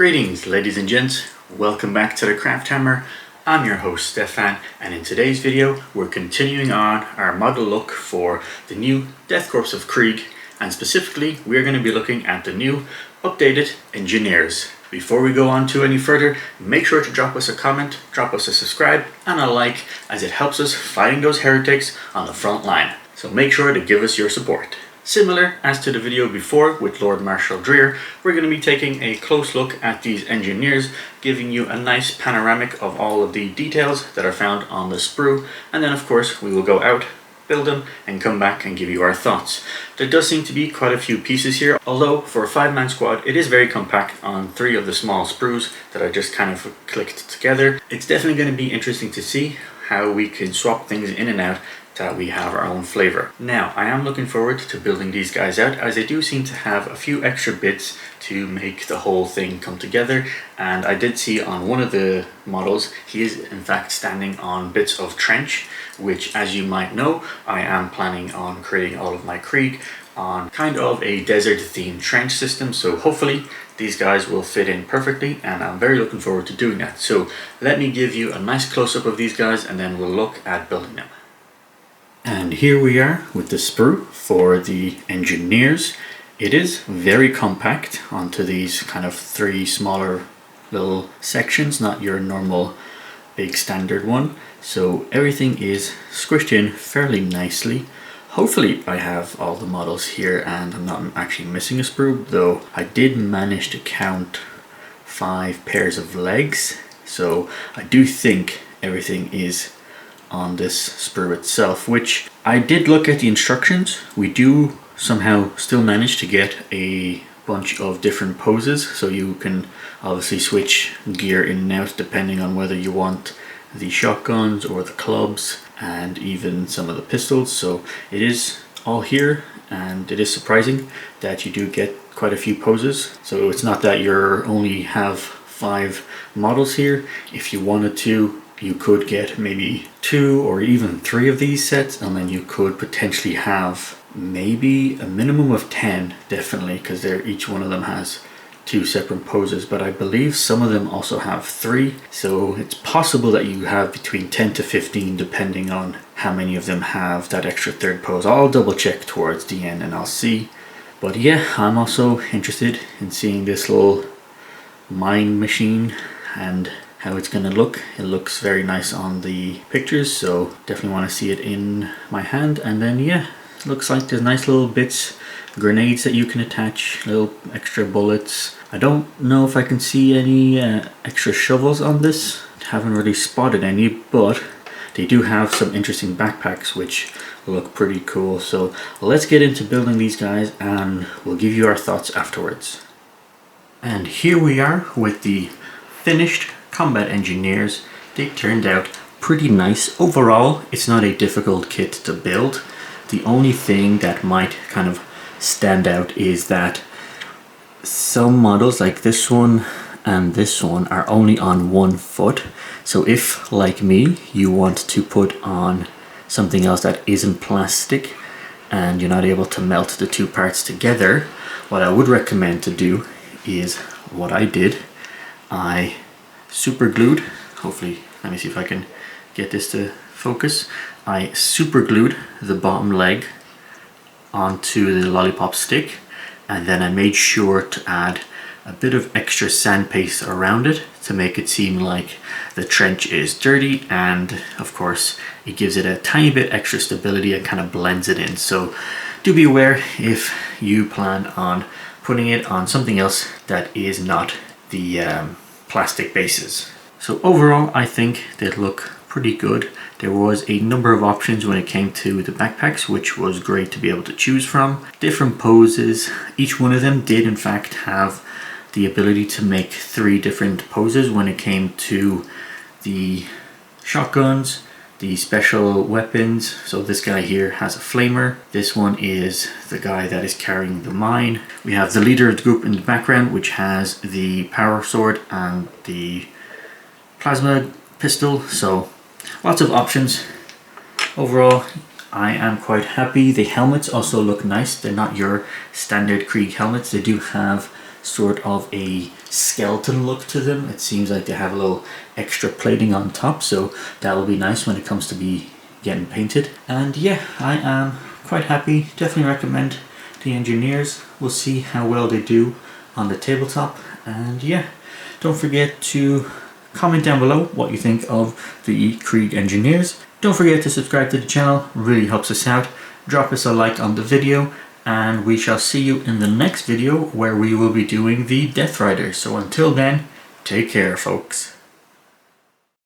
Greetings ladies and gents, welcome back to the Craft Hammer. I'm your host Stefan, and in today's video we're continuing on our model look for the new Death Korps of Krieg, and specifically we're going to be looking at the new updated engineers. Before we go on to any further, make sure to drop us a comment, drop us a subscribe and a like, as it helps us fighting those heretics on the front line. So make sure to give us your support. Similar as to the video before with Lord Marshal Dreer, we're going to be taking a close look at these engineers, giving you a nice panoramic of all of the details that are found on the sprue, and then of course we will go out, build them and come back and give you our thoughts. There does seem to be quite a few pieces here, although for a 5-man squad it is very compact on 3 of the small sprues that I just kind of clicked together. It's definitely going to be interesting to see how we can swap things in and out, that we have our own flavor. Now, I am looking forward to building these guys out, as they do seem to have a few extra bits to make the whole thing come together. And I did see on one of the models, he is in fact standing on bits of trench, which, as you might know, I am planning on creating all of my Krieg on kind of a desert themed trench system. So hopefully these guys will fit in perfectly, and I'm very looking forward to doing that. So let me give you a nice close-up of these guys and then we'll look at building them. And here we are with the sprue for the engineers. It is very compact onto these kind of 3 smaller little sections, not your normal big standard one. So everything is squished in fairly nicely. Hopefully I have all the models here and I'm not actually missing a sprue, though I did manage to count 5 pairs of legs. So I do think everything is on this sprue itself, which I did look at the instructions. We do somehow still manage to get a bunch of different poses, so you can obviously switch gear in and out depending on whether you want the shotguns or the clubs and even some of the pistols. So it is all here, and it is surprising that you do get quite a few poses. So it's not that you only have 5 models here. If you wanted to, you could get maybe 2 or even 3 of these sets, and then you could potentially have maybe a minimum of 10, definitely, because each one of them has 2 separate poses, but I believe some of them also have 3, so it's possible that you have between 10 to 15 depending on how many of them have that extra 3rd pose. I'll double check towards the end and I'll see. But yeah, I'm also interested in seeing this little mine machine and how it's gonna look. It looks very nice on the pictures, so definitely want to see it in my hand. And then yeah, it looks like there's nice little bits, grenades that you can attach, little extra bullets. I don't know if I can see any extra shovels on this. Haven't really spotted any, but they do have some interesting backpacks which look pretty cool. So let's get into building these guys and we'll give you our thoughts afterwards. And here we are with the finished combat engineers. They turned out pretty nice. Overall, it's not a difficult kit to build. The only thing that might kind of stand out is that some models like this one and this one are only on 1 foot. So if, like me, you want to put on something else that isn't plastic and you're not able to melt the 2 parts together, what I would recommend to do is what I did. I super glued, hopefully, let me see if I can get this to focus. I super glued the bottom leg onto the lollipop stick, and then I made sure to add a bit of extra sandpaste around it to make it seem like the trench is dirty, and of course it gives it a tiny bit extra stability and kind of blends it in. So do be aware if you plan on putting it on something else that is not the plastic bases. So overall I think they look pretty good. There was a number of options when it came to the backpacks, which was great to be able to choose from. Different poses. Each one of them did in fact have the ability to make 3 different poses when it came to the shotguns, the special weapons. So this guy here has a flamer. This one is the guy that is carrying the mine. We have the leader of the group in the background, which has the power sword and the plasma pistol. So lots of options. Overall, I am quite happy. The helmets also look nice. They're not your standard Krieg helmets. They do have sort of a skeleton look to them. It seems like they have a little extra plating on top, so that will be nice when it comes to be getting painted. And yeah, I am quite happy. Definitely recommend the engineers. We'll see how well they do on the tabletop. And yeah, don't forget to comment down below what you think of the Krieg engineers. Don't forget to subscribe to the channel, really helps us out. Drop us a like on the video, and we shall see you in the next video where we will be doing the Death Rider. So until then, take care folks.